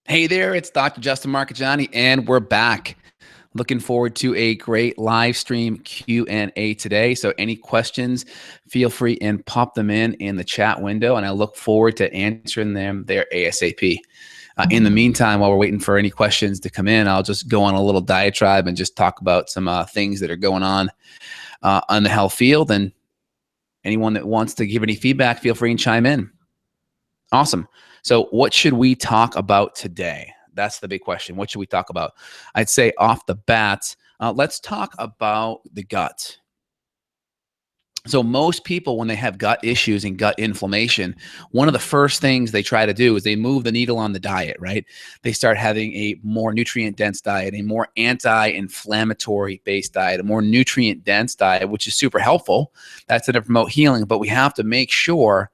Hey there, it's Dr. Justin Marchegiani, and we're back. Looking forward to a great live stream Q&A today. So any questions, feel free and pop them in the chat window, and I look forward to answering them there ASAP. In the meantime, while we're waiting for any questions to come in, I'll just go on a little diatribe and just talk about some things that are going on the health field. And anyone that wants to give any feedback, feel free and chime in. Awesome. So what should we talk about today? That's the big question. What should we talk about? I'd say off the bat, let's talk about the gut. So most people, when they have gut issues and gut inflammation, one of the first things they try to do is they move the needle on the diet, right? They start having a more nutrient-dense diet, a more anti-inflammatory based diet, a more nutrient-dense diet, which is super helpful. That's to promote healing, but we have to make sure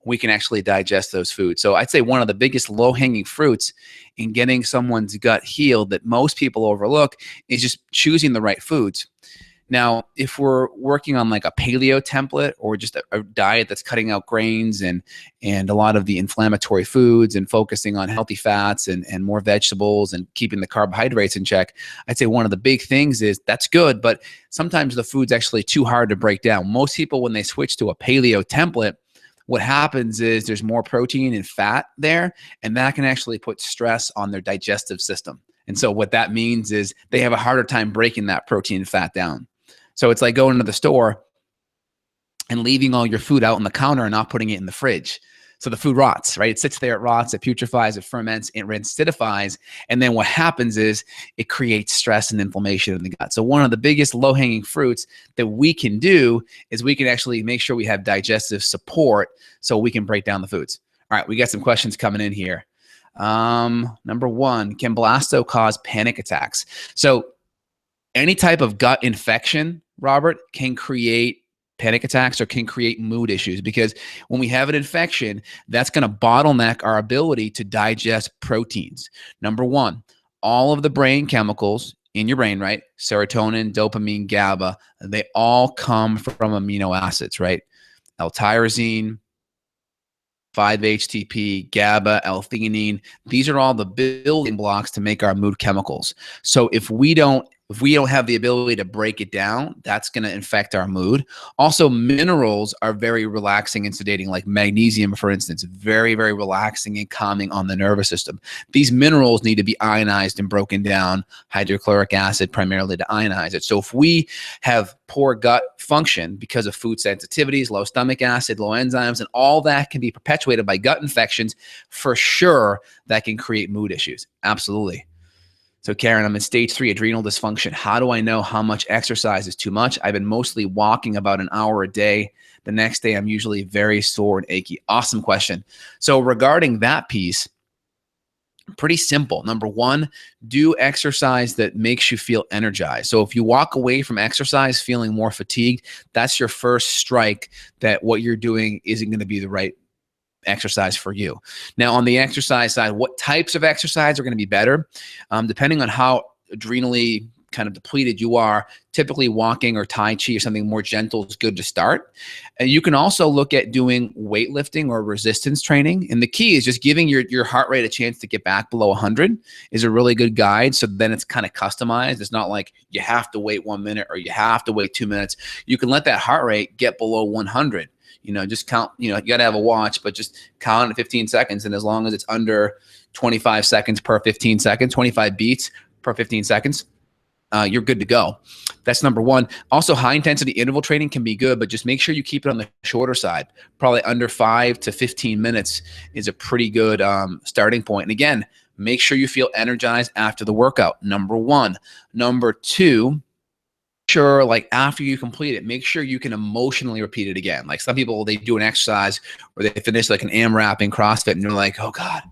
we can actually digest those foods. So I'd say one of the biggest low-hanging fruits in getting someone's gut healed that most people overlook is just choosing the right foods. Now, if we're working on like a paleo template or just a diet that's cutting out grains and a lot of the inflammatory foods and focusing on healthy fats and more vegetables and keeping the carbohydrates in check, I'd say one of the big things is that's good, but sometimes the food's actually too hard to break down. Most people, when they switch to a paleo template, what happens is there's more protein and fat there, and that can actually put stress on their digestive system. And so what that means is they have a harder time breaking that protein and fat down. So it's like going to the store and leaving all your food out on the counter and not putting it in the fridge. So the food rots, right? It sits there, it rots, it putrefies, it ferments, it acidifies. And then what happens is it creates stress and inflammation in the gut. So one of the biggest low-hanging fruits that we can do is we can actually make sure we have digestive support so we can break down the foods. All right, we got some questions coming in here. Number one, can blasto cause panic attacks? So any type of gut infection, Robert, can create panic attacks or can create mood issues, because when we have an infection, that's going to bottleneck our ability to digest proteins. Number one, all of the brain chemicals in your brain, right? Serotonin, dopamine, GABA, they all come from amino acids, right? L-tyrosine, 5-HTP, GABA, L-theanine. These are all the building blocks to make our mood chemicals. So if we don't have the ability to break it down, that's going to affect our mood. Also, minerals are very relaxing and sedating, like magnesium, for instance, very, very relaxing and calming on the nervous system. These minerals need to be ionized and broken down, hydrochloric acid primarily to ionize it. So if we have poor gut function because of food sensitivities, low stomach acid, low enzymes, and all that can be perpetuated by gut infections, for sure that can create mood issues. Absolutely. So Karen, I'm in stage 3 adrenal dysfunction. How do I know how much exercise is too much? I've been mostly walking about an hour a day. The next day, I'm usually very sore and achy. Awesome question. So regarding that piece, pretty simple. Number one, do exercise that makes you feel energized. So if you walk away from exercise feeling more fatigued, that's your first strike that what you're doing isn't going to be the right exercise for you. Now, on the exercise side, what types of exercise are going to be better? Depending on how adrenally kind of depleted you are, typically walking or Tai Chi or something more gentle is good to start. And you can also look at doing weightlifting or resistance training. And the key is just giving your heart rate a chance to get back below 100 is a really good guide. So then it's kind of customized. It's not like you have to wait 1 minute or you have to wait 2 minutes. You can let that heart rate get below 100. Just count, you got to have a watch, but just count at 15 seconds. And as long as it's under 25 seconds per 15 seconds, 25 beats per 15 seconds, you're good to go. That's number one. Also, high intensity interval training can be good, but just make sure you keep it on the shorter side. Probably under 5 to 15 minutes is a pretty good starting point. And again, make sure you feel energized after the workout. Number one. Number two, sure, like after you complete it, make sure you can emotionally repeat it again. Like some people, they do an exercise or they finish like an AMRAP in CrossFit and they're like, oh God,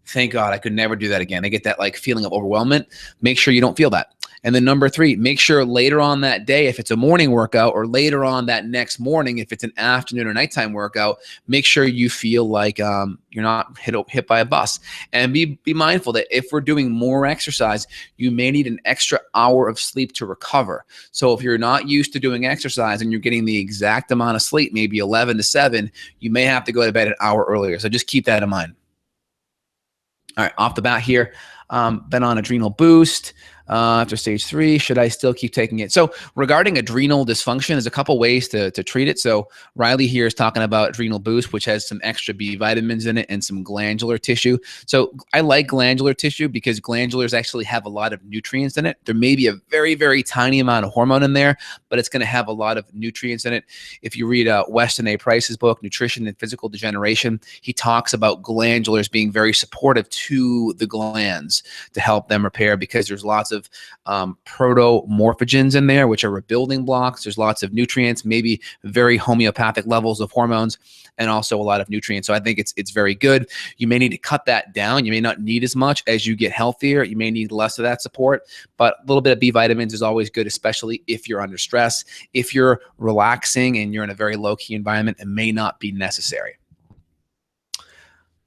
thank God I could never do that again. They get that like feeling of overwhelmment. Make sure you don't feel that. And then number three, make sure later on that day, if it's a morning workout, or later on that next morning, if it's an afternoon or nighttime workout, make sure you feel like you're not hit by a bus. And be mindful that if we're doing more exercise, you may need an extra hour of sleep to recover. So if you're not used to doing exercise and you're getting the exact amount of sleep, maybe 11 to 7, you may have to go to bed an hour earlier. So just keep that in mind. All right, off the bat here, been on adrenal boost after stage 3. Should I still keep taking it? So regarding adrenal dysfunction, there's a couple ways to treat it. So Riley here is talking about adrenal boost, which has some extra B vitamins in it and some glandular tissue. So I like glandular tissue because glandulars actually have a lot of nutrients in it. There may be a very, very tiny amount of hormone in there, but it's going to have a lot of nutrients in it. If you read Weston A. Price's book, Nutrition and Physical Degeneration, he talks about glandulars being very supportive to the glands to help them repair, because there's lots of protomorphogens in there, which are rebuilding blocks. There's lots of nutrients, maybe very homeopathic levels of hormones, and also a lot of nutrients. So I think it's very good. You may need to cut that down. You may not need as much as you get healthier. You may need less of that support, but a little bit of B vitamins is always good, especially if you're under stress. If you're relaxing and you're in a very low-key environment, it may not be necessary.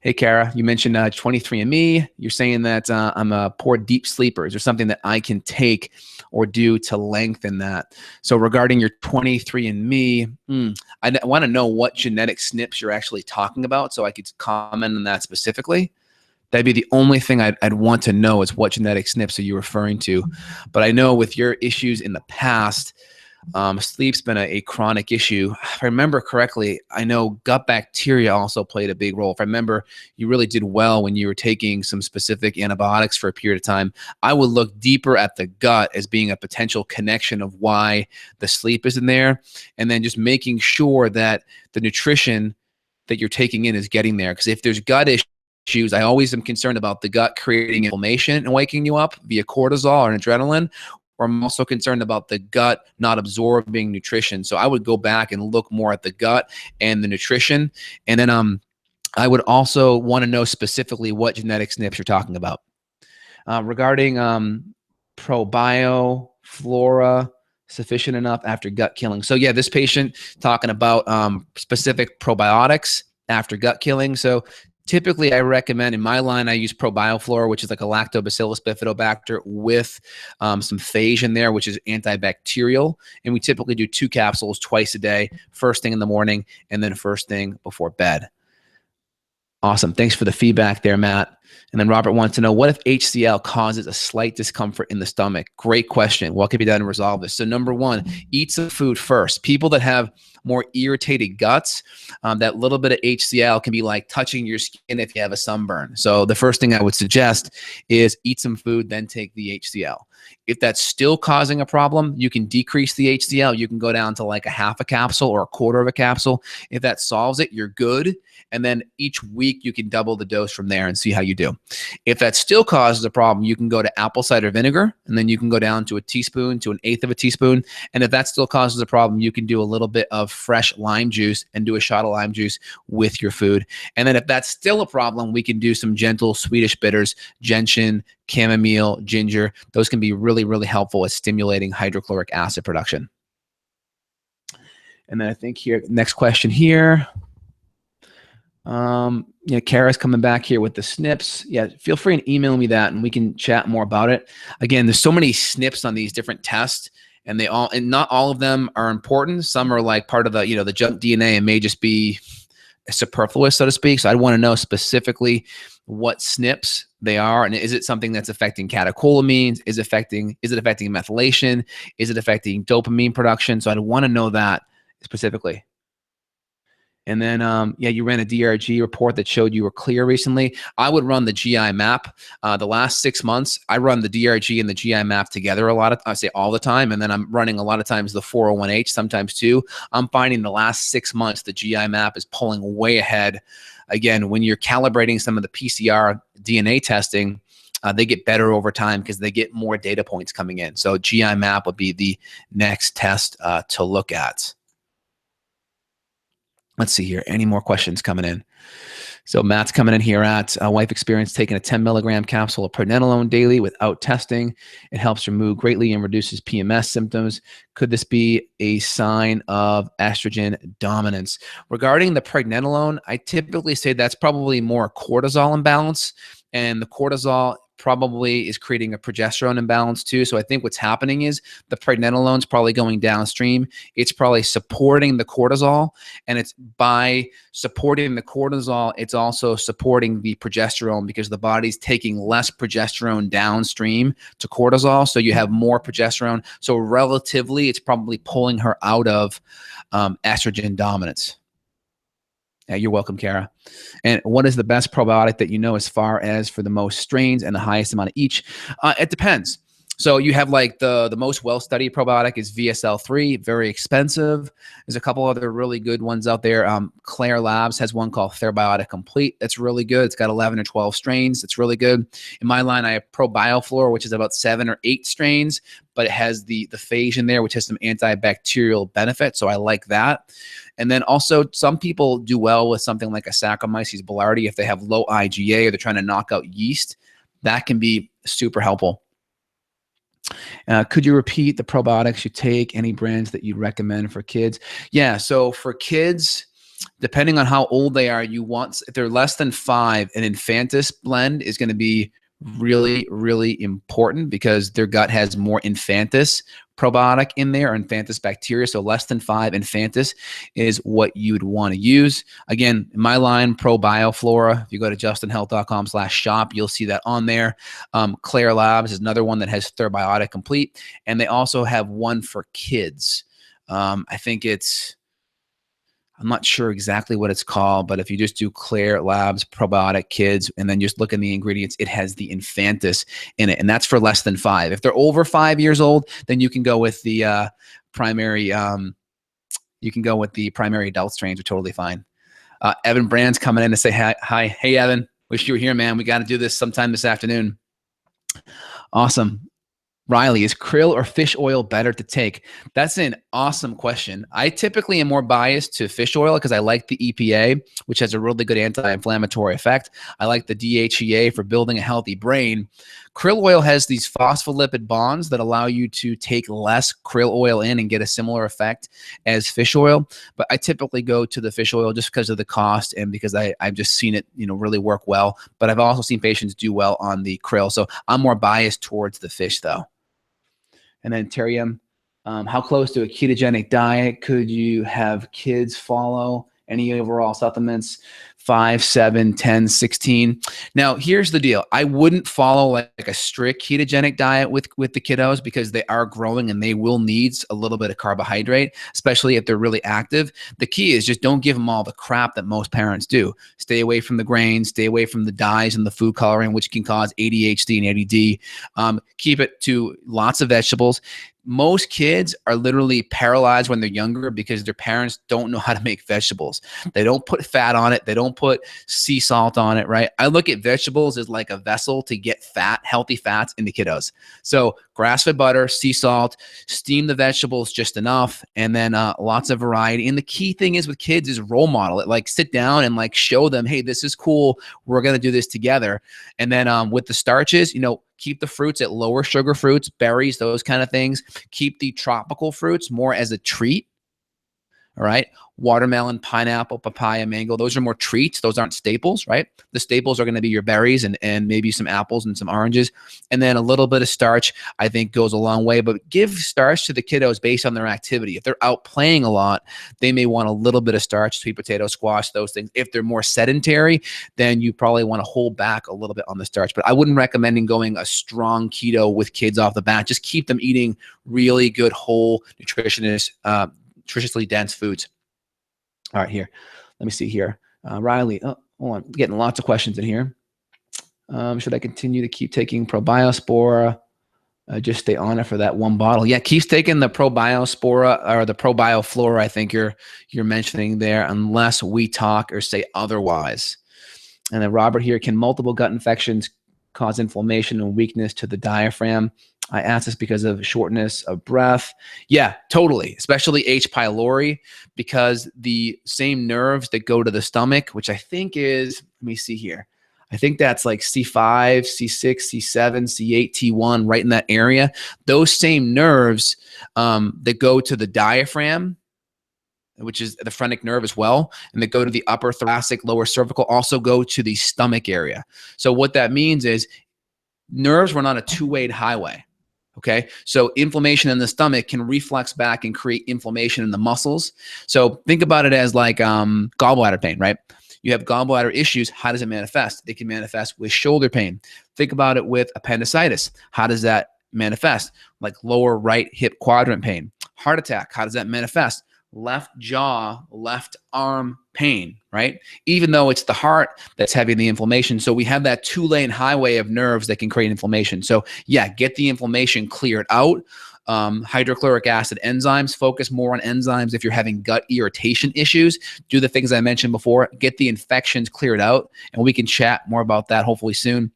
Hey, Kara, you mentioned 23andMe. You're saying that I'm a poor deep sleeper. Is there something that I can take or do to lengthen that? So regarding your 23andMe, I want to know what genetic SNPs you're actually talking about so I could comment on that specifically. That'd be the only thing I'd want to know, is what genetic SNPs are you referring to. But I know with your issues in the past, sleep's been a chronic issue. If I remember correctly, I know gut bacteria also played a big role. If I remember, you really did well when you were taking some specific antibiotics for a period of time. I would look deeper at the gut as being a potential connection of why the sleep isn't there, and then just making sure that the nutrition that you're taking in is getting there. Because if there's gut issues, I always am concerned about the gut creating inflammation and waking you up via cortisol or adrenaline, or I'm also concerned about the gut not absorbing nutrition. So I would go back and look more at the gut and the nutrition. And then I would also want to know specifically what genetic SNPs you're talking about. Regarding probio flora, sufficient enough after gut killing. So yeah, this patient talking about specific probiotics after gut killing. So typically, I recommend, in my line, I use ProBioFlora, which is like a lactobacillus bifidobacter with some phage in there, which is antibacterial. And we typically do 2 capsules twice a day, first thing in the morning and then first thing before bed. Awesome. Thanks for the feedback there, Matt. And then Robert wants to know, what if HCl causes a slight discomfort in the stomach? Great question. What can be done to resolve this? So number 1, eat some food first. People that have more irritated guts, that little bit of HCl can be like touching your skin if you have a sunburn. So the first thing I would suggest is eat some food, then take the HCl. If that's still causing a problem, you can decrease the HCl. You can go down to like a half a capsule or a quarter of a capsule. If that solves it, you're good. And then each week you can double the dose from there and see how you do. If that still causes a problem, you can go to apple cider vinegar, and then you can go down to a teaspoon to 1/8 of a teaspoon. And if that still causes a problem, you can do a little bit of fresh lime juice and do a shot of lime juice with your food. And then if that's still a problem, we can do some gentle Swedish bitters, gentian, chamomile, ginger. Those can be really, really helpful at stimulating hydrochloric acid production. And then I think here, next question here. Kara's coming back here with the SNPs. Yeah, feel free and email me that and we can chat more about it. Again, there's so many SNPs on these different tests, and not all of them are important. Some are like part of the, the junk DNA and may just be superfluous, so to speak. So I want to know specifically what SNPs they are, and is it something that's affecting catecholamines? Is it affecting methylation? Is it affecting dopamine production? So I'd want to know that specifically. And then, you ran a DRG report that showed you were clear recently. I would run the GI map. The last 6 months, I run the DRG and the GI map together I say all the time. And then I'm running a lot of times the 401H, sometimes too. I'm finding the last 6 months, the GI map is pulling way ahead. Again, when you're calibrating some of the PCR DNA testing, they get better over time because they get more data points coming in. So GI map would be the next test to look at. Let's see here. Any more questions coming in? So Matt's coming in here at wife experienced taking a 10 milligram capsule of pregnenolone daily without testing. It helps her mood greatly and reduces PMS symptoms. Could this be a sign of estrogen dominance? Regarding the pregnenolone, I typically say that's probably more cortisol imbalance. And the cortisol probably is creating a progesterone imbalance too. So I think what's happening is the pregnenolone is probably going downstream. It's probably supporting the cortisol, and it's by supporting the cortisol, it's also supporting the progesterone because the body's taking less progesterone downstream to cortisol. So you have more progesterone. So relatively, it's probably pulling her out of estrogen dominance. Yeah, you're welcome, Kara. And what is the best probiotic that you know as far as for the most strains and the highest amount of each? It depends. So you have like the most well-studied probiotic is VSL3, very expensive. There's a couple other really good ones out there. Claire Labs has one called Therabiotic Complete. That's really good. It's got 11 or 12 strains. It's really good. In my line, I have ProBioFlora, which is about 7 or 8 strains, but it has the phage in there, which has some antibacterial benefit. So I like that. And then also some people do well with something like a Saccharomyces boulardii if they have low IgA or they're trying to knock out yeast. That can be super helpful. Could you repeat the probiotics you take? Any brands that you recommend for kids? Yeah, so for kids, depending on how old they are, you want, if they're less than 5, an Infantis blend is going to be really, really important because their gut has more Infantis probiotic in there, or Infantis bacteria. So less than 5 Infantis is what you'd want to use. Again, in my line, ProBioFlora, if you go to justinhealth.com/shop, you'll see that on there. Claire Labs is another one that has Therabiotic Complete. And they also have one for kids. I think I'm not sure exactly what it's called, but if you just do Claire Labs Probiotic Kids and then just look in the ingredients, it has the Infantis in it, and that's for less than 5. If they're over 5 years old, then you can go with the primary. You can go with the primary adult strains. Are totally fine. Evan Brand's coming in to say hi. Hey Evan, wish you were here, man. We got to do this sometime this afternoon. Awesome. Riley, is krill or fish oil better to take? That's an awesome question. I typically am more biased to fish oil because I like the EPA, which has a really good anti-inflammatory effect. I like the DHEA for building a healthy brain. Krill oil has these phospholipid bonds that allow you to take less krill oil in and get a similar effect as fish oil. But I typically go to the fish oil just because of the cost and because I've just seen it, really work well. But I've also seen patients do well on the krill. So I'm more biased towards the fish though. And then Terium, how close to a ketogenic diet could you have kids follow? Any overall supplements? 5, 7, 10, 16. Now, here's the deal. I wouldn't follow like a strict ketogenic diet with the kiddos because they are growing and they will need a little bit of carbohydrate, especially if they're really active. The key is just don't give them all the crap that most parents do. Stay away from the grains, stay away from the dyes and the food coloring, which can cause ADHD and ADD. Keep it to lots of vegetables. Most kids are literally paralyzed when they're younger because their parents don't know how to make vegetables. They don't put fat on it. They don't put sea salt on it, right? I look at vegetables as like a vessel to get fat, healthy fats into kiddos. So grass-fed butter, sea salt, steam the vegetables just enough, and then lots of variety. And the key thing is with kids is role model it. Like sit down and like show them, hey, this is cool. We're going to do this together. And then with the starches, keep the fruits at lower sugar fruits, berries, those kind of things. Keep the tropical fruits more as a treat. All right. Watermelon, pineapple, papaya, mango. Those are more treats. Those aren't staples, right? The staples are going to be your berries and maybe some apples and some oranges. And then a little bit of starch, I think, goes a long way. But give starch to the kiddos based on their activity. If they're out playing a lot, they may want a little bit of starch, sweet potato, squash, those things. If they're more sedentary, then you probably want to hold back a little bit on the starch. But I wouldn't recommend going a strong keto with kids off the bat. Just keep them eating really good, whole, nutritiously dense foods. All right, here. Let me see here. Riley, hold on. Getting lots of questions in here. Should I continue to keep taking Probiospora? Just stay on it for that one bottle. Yeah, keep taking the Probiospora or the ProBioFlora, I think you're mentioning there, unless we talk or say otherwise. And then Robert here, can multiple gut infections cause inflammation and weakness to the diaphragm? I ask this because of shortness of breath. Yeah, totally. Especially H. pylori, because the same nerves that go to the stomach, which I think is, let me see here. I think that's like C5, C6, C7, C8, T1, right in that area. Those same nerves that go to the diaphragm, which is the phrenic nerve as well, and that go to the upper thoracic, lower cervical, also go to the stomach area. So what that means is nerves run on a two-way highway. Okay, so inflammation in the stomach can reflex back and create inflammation in the muscles. So think about it as like gallbladder pain, right? You have gallbladder issues. How does it manifest? It can manifest with shoulder pain. Think about it with appendicitis. How does that manifest? Like lower right hip quadrant pain. Heart attack. How does that manifest? Left jaw, left arm pain, right? Even though it's the heart that's having the inflammation. So we have that two-lane highway of nerves that can create inflammation. So yeah, get the inflammation cleared out. Hydrochloric acid enzymes, focus more on enzymes. If you're having gut irritation issues, do the things I mentioned before, get the infections cleared out, and we can chat more about that hopefully soon.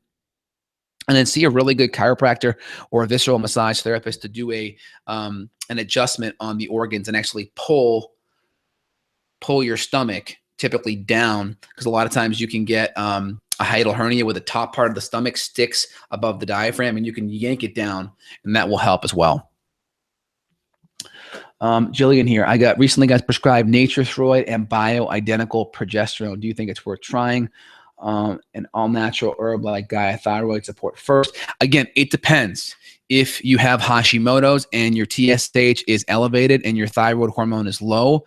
And then see a really good chiropractor or a visceral massage therapist to do an adjustment on the organs and actually pull your stomach typically down, because a lot of times you can get a hiatal hernia where the top part of the stomach sticks above the diaphragm, and you can yank it down, and that will help as well. Jillian here, I recently got prescribed Nature-Throid and bioidentical progesterone. Do you think it's worth trying? An all-natural herb like Gaia thyroid support first. Again, it depends. If you have Hashimoto's and your TSH is elevated and your thyroid hormone is low,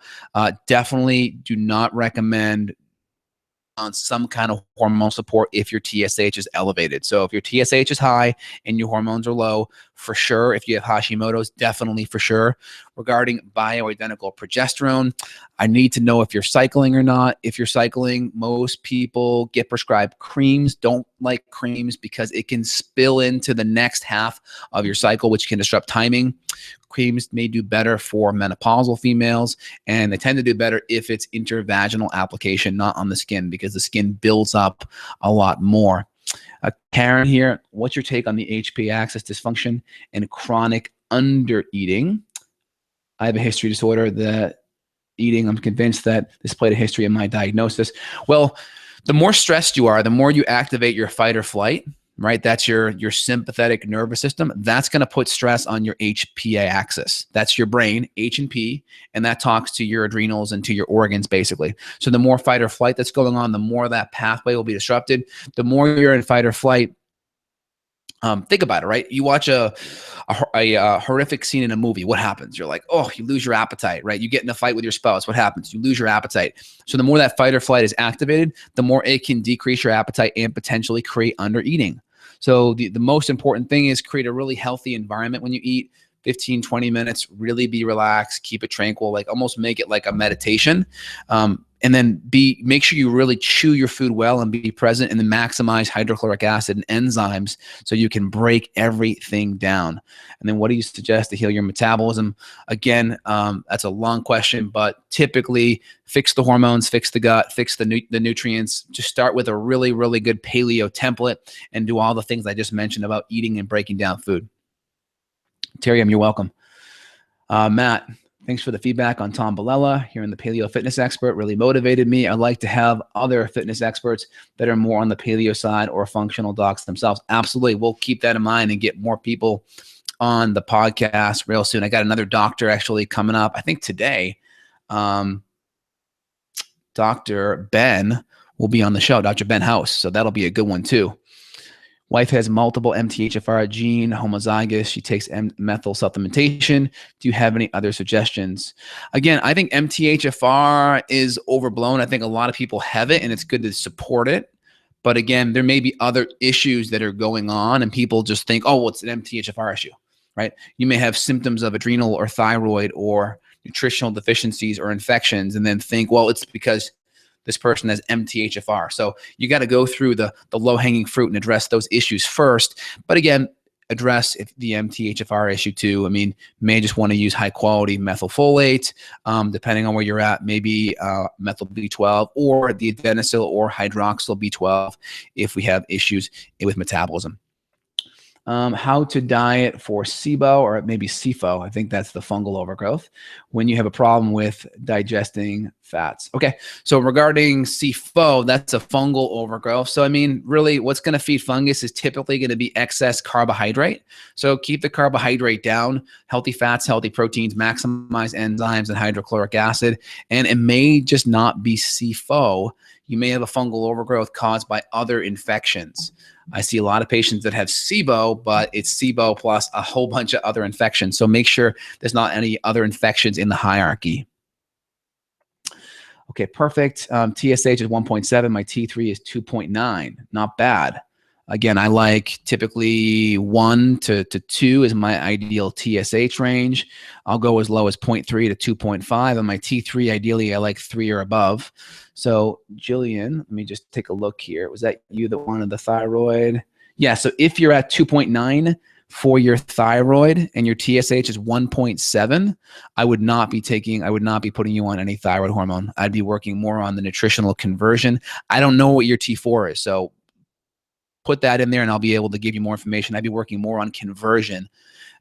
definitely do not recommend on some kind of hormone support if your TSH is elevated. So if your TSH is high and your hormones are low, for sure. If you have Hashimoto's, definitely for sure. Regarding bioidentical progesterone, I need to know if you're cycling or not. If you're cycling, most people get prescribed creams. Don't like creams because it can spill into the next half of your cycle, which can disrupt timing. Creams may do better for menopausal females, and they tend to do better if it's intravaginal application, not on the skin, because the skin builds up a lot more. Karen here, what's your take on the HPA axis dysfunction and chronic undereating? I have a history disorder that eating, I'm convinced that this played a history in my diagnosis. Well, the more stressed you are, the more you activate your fight or flight, right? That's your sympathetic nervous system. That's going to put stress on your HPA axis. That's your brain, H and P, and that talks to your adrenals and to your organs, basically. So the more fight or flight that's going on, the more that pathway will be disrupted. The more you're in fight or flight, think about it, right? You watch a horrific scene in a movie. What happens? You're like, oh, you lose your appetite, right? You get in a fight with your spouse. What happens? You lose your appetite. So the more that fight or flight is activated, the more it can decrease your appetite and potentially create undereating. So the most important thing is create a really healthy environment when you eat. 15, 20 minutes, really be relaxed, keep it tranquil, like almost make it like a meditation. And then make sure you really chew your food well and be present, and then maximize hydrochloric acid and enzymes so you can break everything down. And then what do you suggest to heal your metabolism? Again, that's a long question, but typically fix the hormones, fix the gut, fix the nutrients. Just start with a really, really good paleo template and do all the things I just mentioned about eating and breaking down food. Terry, you're welcome. Matt, thanks for the feedback on Tom Bellella here in the Paleo Fitness Expert. Really motivated me. I'd like to have other fitness experts that are more on the paleo side or functional docs themselves. Absolutely. We'll keep that in mind and get more people on the podcast real soon. I got another doctor actually coming up, I think today. Dr. Ben will be on the show, Dr. Ben House. So that'll be a good one too. Wife has multiple MTHFR gene, homozygous. She takes methyl supplementation. Do you have any other suggestions? Again, I think MTHFR is overblown. I think a lot of people have it, and it's good to support it. But again, there may be other issues that are going on, and people just think, oh, well, it's an MTHFR issue, right? You may have symptoms of adrenal or thyroid or nutritional deficiencies or infections, and then think, well, it's because this person has MTHFR. So you got to go through the low-hanging fruit and address those issues first. But again, address the MTHFR issue too. I mean, may just want to use high-quality methylfolate, depending on where you're at, maybe methyl B12 or the adenylyl or hydroxyl B12 if we have issues with metabolism. How to diet for SIBO or maybe SIFO. I think that's the fungal overgrowth when you have a problem with digesting fats. Okay, so regarding SIFO, that's a fungal overgrowth. So I mean, really what's going to feed fungus is typically going to be excess carbohydrate. So keep the carbohydrate down, healthy fats, healthy proteins, maximize enzymes and hydrochloric acid. And it may just not be SIFO. you may have a fungal overgrowth caused by other infections. I see a lot of patients that have SIBO, but it's SIBO plus a whole bunch of other infections. So make sure there's not any other infections in the hierarchy. Okay, perfect. TSH is 1.7. My T3 is 2.9. Not bad. Again, I like typically 1 to 2 is my ideal TSH range. I'll go as low as 0.3 to 2.5. And my T3, ideally, I like 3 or above. So, Jillian, let me just take a look here. Was that you that wanted the thyroid? Yeah, so if you're at 2.9 for your thyroid and your TSH is 1.7, I would not be putting you on any thyroid hormone. I'd be working more on the nutritional conversion. I don't know what your T4 is, so put that in there and I'll be able to give you more information. I'd be working more on conversion,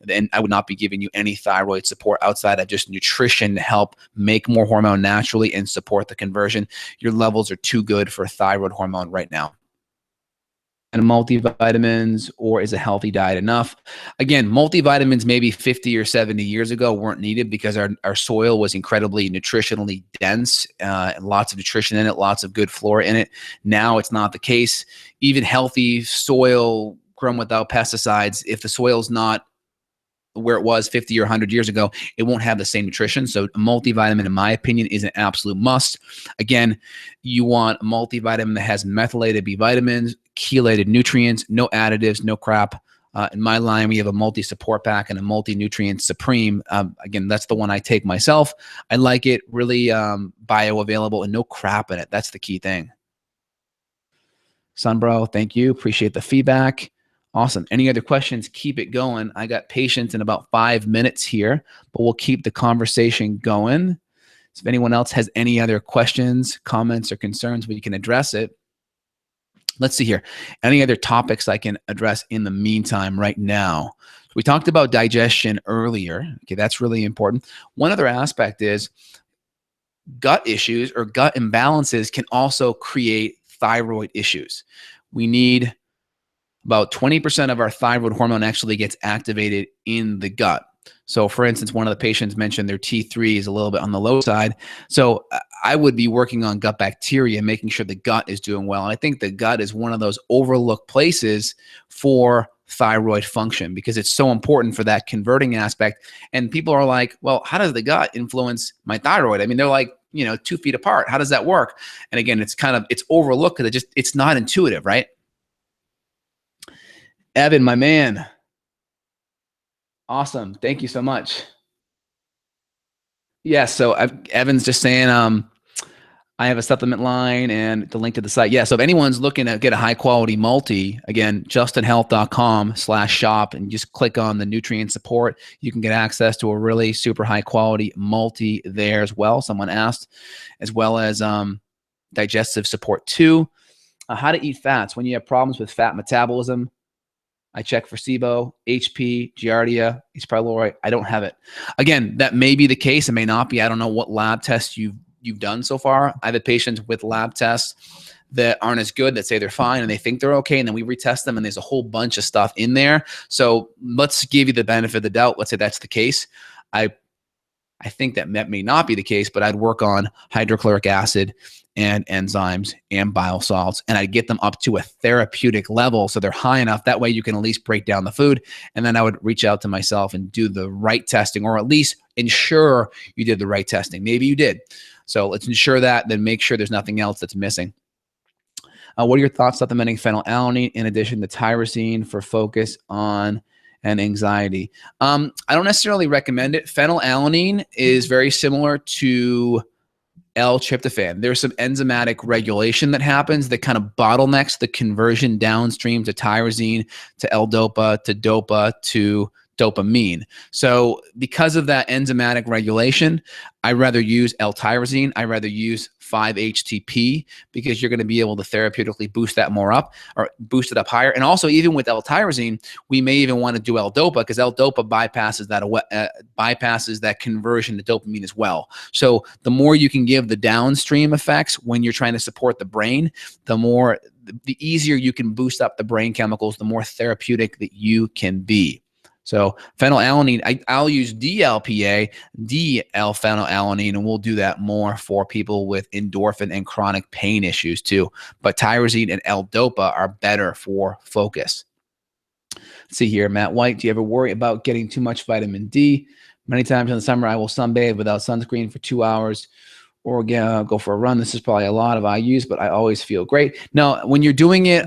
and I would not be giving you any thyroid support outside of just nutrition to help make more hormone naturally and support the conversion. Your levels are too good for thyroid hormone right now. And multivitamins, or is a healthy diet enough? Again, multivitamins maybe 50 or 70 years ago weren't needed because our soil was incredibly nutritionally dense, lots of nutrition in it, lots of good flora in it. Now it's not the case. Even healthy soil grown without pesticides, if the soil's not where it was 50 or 100 years ago, it won't have the same nutrition. So a multivitamin, in my opinion, is an absolute must. Again, you want a multivitamin that has methylated B vitamins, chelated nutrients, no additives, no crap. In my line, we have a multi-support pack and a multi-nutrient supreme. Again, that's the one I take myself. I like it, really bioavailable and no crap in it. That's the key thing. Sunbro, thank you. Appreciate the feedback. Awesome. Any other questions? Keep it going. I got patients in about 5 minutes here, but we'll keep the conversation going. So if anyone else has any other questions, comments, or concerns, we can address it. Let's see here. Any other topics I can address in the meantime right now? We talked about digestion earlier. Okay, that's really important. One other aspect is gut issues or gut imbalances can also create thyroid issues. We need about 20% of our thyroid hormone actually gets activated in the gut. So for instance, one of the patients mentioned their T3 is a little bit on the low side. So I would be working on gut bacteria, making sure the gut is doing well. And I think the gut is one of those overlooked places for thyroid function because it's so important for that converting aspect. And people are like, well, how does the gut influence my thyroid? I mean, they're like, 2 feet apart. How does that work? And again, it's overlooked because it's not intuitive, right? Evan, my man. Awesome. Thank you so much. Yeah, so Evan's just saying I have a supplement line and the link to the site. Yeah, so if anyone's looking to get a high quality multi, again, justinhealth.com/shop and just click on the nutrient support. You can get access to a really super high quality multi there as well. Someone asked, as well as digestive support too. How to eat fats when you have problems with fat metabolism. I check for SIBO, HP, Giardia, H. pylori. I don't have it. Again, that may be the case. It may not be. I don't know what lab tests you've done so far. I've had patients with lab tests that aren't as good that say they're fine and they think they're okay, and then we retest them and there's a whole bunch of stuff in there. So let's give you the benefit of the doubt. Let's say that's the case. I think that may not be the case, but I'd work on hydrochloric acid and enzymes and bile salts, and I'd get them up to a therapeutic level so they're high enough. That way you can at least break down the food, and then I would reach out to myself and do the right testing, or at least ensure you did the right testing. Maybe you did. So let's ensure that, then make sure there's nothing else that's missing. What are your thoughts supplementing phenylalanine in addition to tyrosine for focus on and anxiety? I don't necessarily recommend it. Phenylalanine is very similar to L-tryptophan. There's some enzymatic regulation that happens that kind of bottlenecks the conversion downstream to tyrosine, to L-dopa, to dopa, to dopamine. So because of that enzymatic regulation, I'd rather use L-tyrosine. I'd rather use 5-HTP because you're going to be able to therapeutically boost that more up or boost it up higher. And also, even with L-tyrosine, we may even want to do L-dopa because L-dopa bypasses that conversion to dopamine as well. So the more you can give the downstream effects when you're trying to support the brain, the easier you can boost up the brain chemicals, the more therapeutic that you can be. So phenylalanine, I'll use DLPA, D-L-phenylalanine, and we'll do that more for people with endorphin and chronic pain issues too. But tyrosine and L-DOPA are better for focus. Let's see here, Matt White, do you ever worry about getting too much vitamin D? Many times in the summer, I will sunbathe without sunscreen for 2 hours or go for a run. This is probably a lot of IUs, but I always feel great. Now, when you're doing it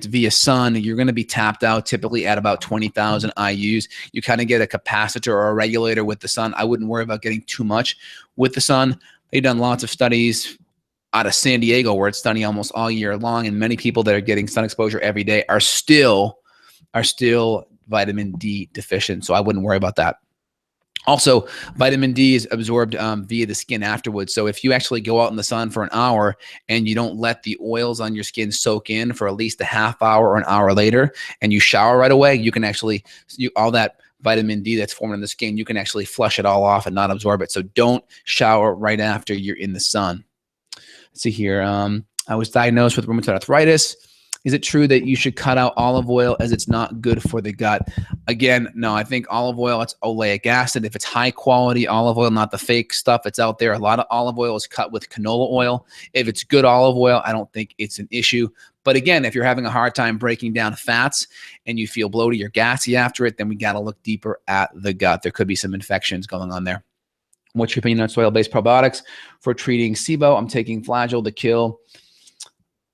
via sun, you're going to be tapped out typically at about 20,000 IUs. You kind of get a capacitor or a regulator with the sun. I wouldn't worry about getting too much with the sun. They've done lots of studies out of San Diego where it's sunny almost all year long, and many people that are getting sun exposure every day are still vitamin D deficient. So I wouldn't worry about that. Also, vitamin D is absorbed via the skin afterwards. So if you actually go out in the sun for an hour and you don't let the oils on your skin soak in for at least a half hour or an hour later, and you shower right away, you can actually, all that vitamin D that's formed in the skin, you can actually flush it all off and not absorb it. So don't shower right after you're in the sun. Let's see here. I was diagnosed with rheumatoid arthritis. Is it true that you should cut out olive oil as it's not good for the gut? Again, no, I think olive oil, it's oleic acid. If it's high quality olive oil, not the fake stuff that's out there, a lot of olive oil is cut with canola oil. If it's good olive oil, I don't think it's an issue. But again, if you're having a hard time breaking down fats and you feel bloated or gassy after it, then we got to look deeper at the gut. There could be some infections going on there. What's your opinion on soil-based probiotics for treating SIBO? I'm taking Flagyl to kill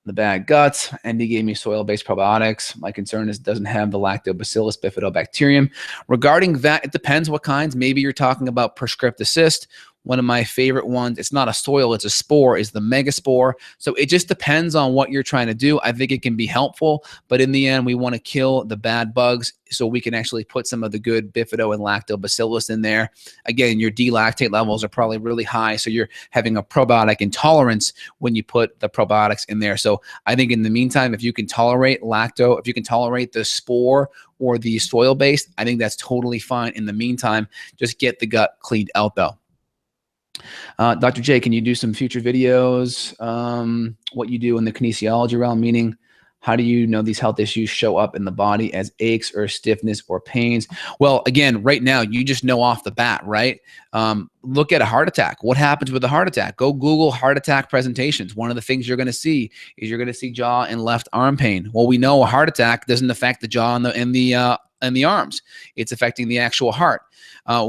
the bad guts. Andy gave me soil-based probiotics. My concern is it doesn't have the lactobacillus bifidobacterium. Regarding that, it depends what kinds. Maybe you're talking about prescriptive cyst. One of my favorite ones, it's not a soil, it's a spore, is the megaspore. So it just depends on what you're trying to do. I think it can be helpful, but in the end, we want to kill the bad bugs so we can actually put some of the good bifido and lactobacillus in there. Again, your D-lactate levels are probably really high, so you're having a probiotic intolerance when you put the probiotics in there. So I think in the meantime, if you can tolerate if you can tolerate the spore or the soil-based, I think that's totally fine. In the meantime, just get the gut cleaned out though. Dr. J, can you do some future videos, what you do in the kinesiology realm, meaning how do you know these health issues show up in the body as aches or stiffness or pains? Well, again, right now, you just know off the bat, right? Look at a heart attack. What happens with a heart attack? Go Google heart attack presentations. One of the things you're going to see is you're going to see jaw and left arm pain. Well, we know a heart attack doesn't affect the jaw and the arms. It's affecting the actual heart.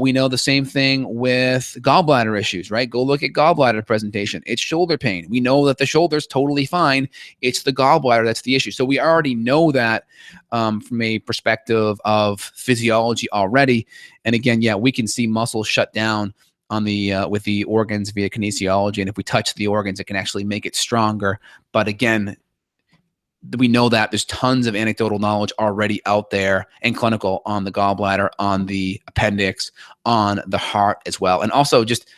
We know the same thing with gallbladder issues, right? Go look at gallbladder presentation. It's shoulder pain. We know that the shoulder's totally fine. It's the gallbladder that's the issue. So we already know that from a perspective of physiology already. And again, yeah, we can see muscles shut down on the with the organs via kinesiology. And if we touch the organs, it can actually make it stronger. But again, we know that there's tons of anecdotal knowledge already out there and clinical on the gallbladder, on the appendix, on the heart as well. And also just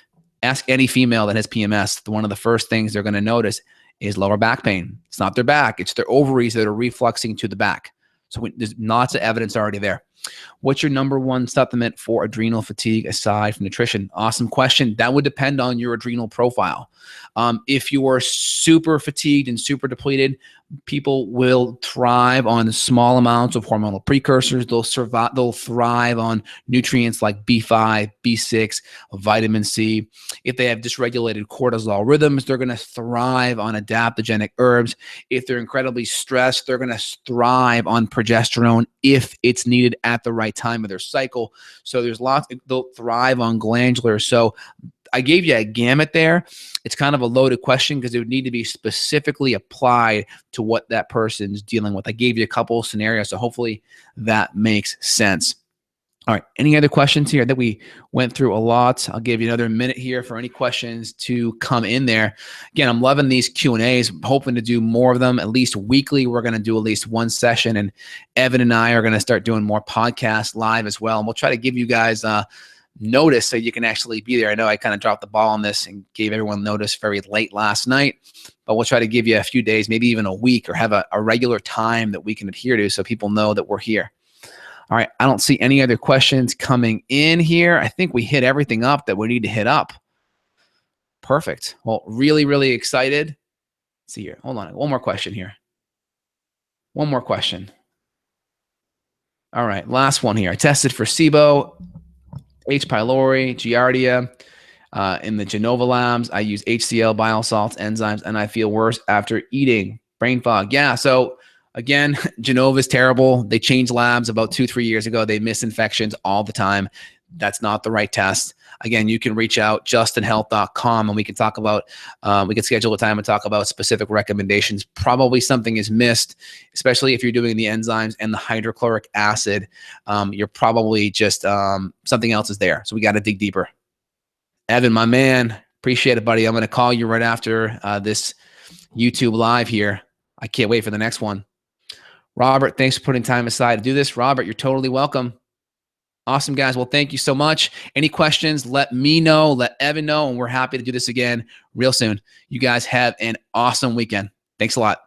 ask any female that has PMS. One of the first things they're going to notice is lower back pain. It's not their back. It's their ovaries that are refluxing to the back. So there's lots of evidence already there. What's your number one supplement for adrenal fatigue aside from nutrition? Awesome question. That would depend on your adrenal profile. If you are super fatigued and super depleted, people will thrive on small amounts of hormonal precursors. They'll thrive on nutrients like B5, B6, vitamin C. If they have dysregulated cortisol rhythms, they're going to thrive on adaptogenic herbs. If they're incredibly stressed, they're going to thrive on progesterone if it's needed at the right time of their cycle. So there's lots, they'll thrive on glandular. So I gave you a gamut there. It's kind of a loaded question because it would need to be specifically applied to what that person's dealing with. I gave you a couple of scenarios, so hopefully that makes sense. All right, any other questions here? That we went through a lot. I'll give you another minute here for any questions to come in there. Again, I'm loving these Q&As. I'm hoping to do more of them at least weekly. We're going to do at least one session, and Evan and I are going to start doing more podcasts live as well. And we'll try to give you guys notice so you can actually be there. I know I kind of dropped the ball on this and gave everyone notice very late last night, but we'll try to give you a few days, maybe even a week, or have a regular time that we can adhere to so people know that we're here. All right, I don't see any other questions coming in here. I think we hit everything up that we need to hit up. Perfect. Well, really, really excited. Let's see here. Hold on. One more question here. One more question. All right, last one here. I tested for SIBO, H. pylori, Giardia. In the Genova labs, I use HCl, bile salts, enzymes, and I feel worse after eating. Brain fog. Yeah. So again, Genova is terrible. They changed labs about 2-3 years ago. They miss infections all the time. That's not the right test. Again, you can reach out, justinhealth.com, and we can talk about, we can schedule a time and talk about specific recommendations. Probably something is missed, especially if you're doing the enzymes and the hydrochloric acid. You're probably just, something else is there. So we got to dig deeper. Evan, my man, appreciate it, buddy. I'm going to call you right after this YouTube live here. I can't wait for the next one. Robert, thanks for putting time aside to do this. Robert, you're totally welcome. Awesome, guys. Well, thank you so much. Any questions, let me know, let Evan know, and we're happy to do this again real soon. You guys have an awesome weekend. Thanks a lot.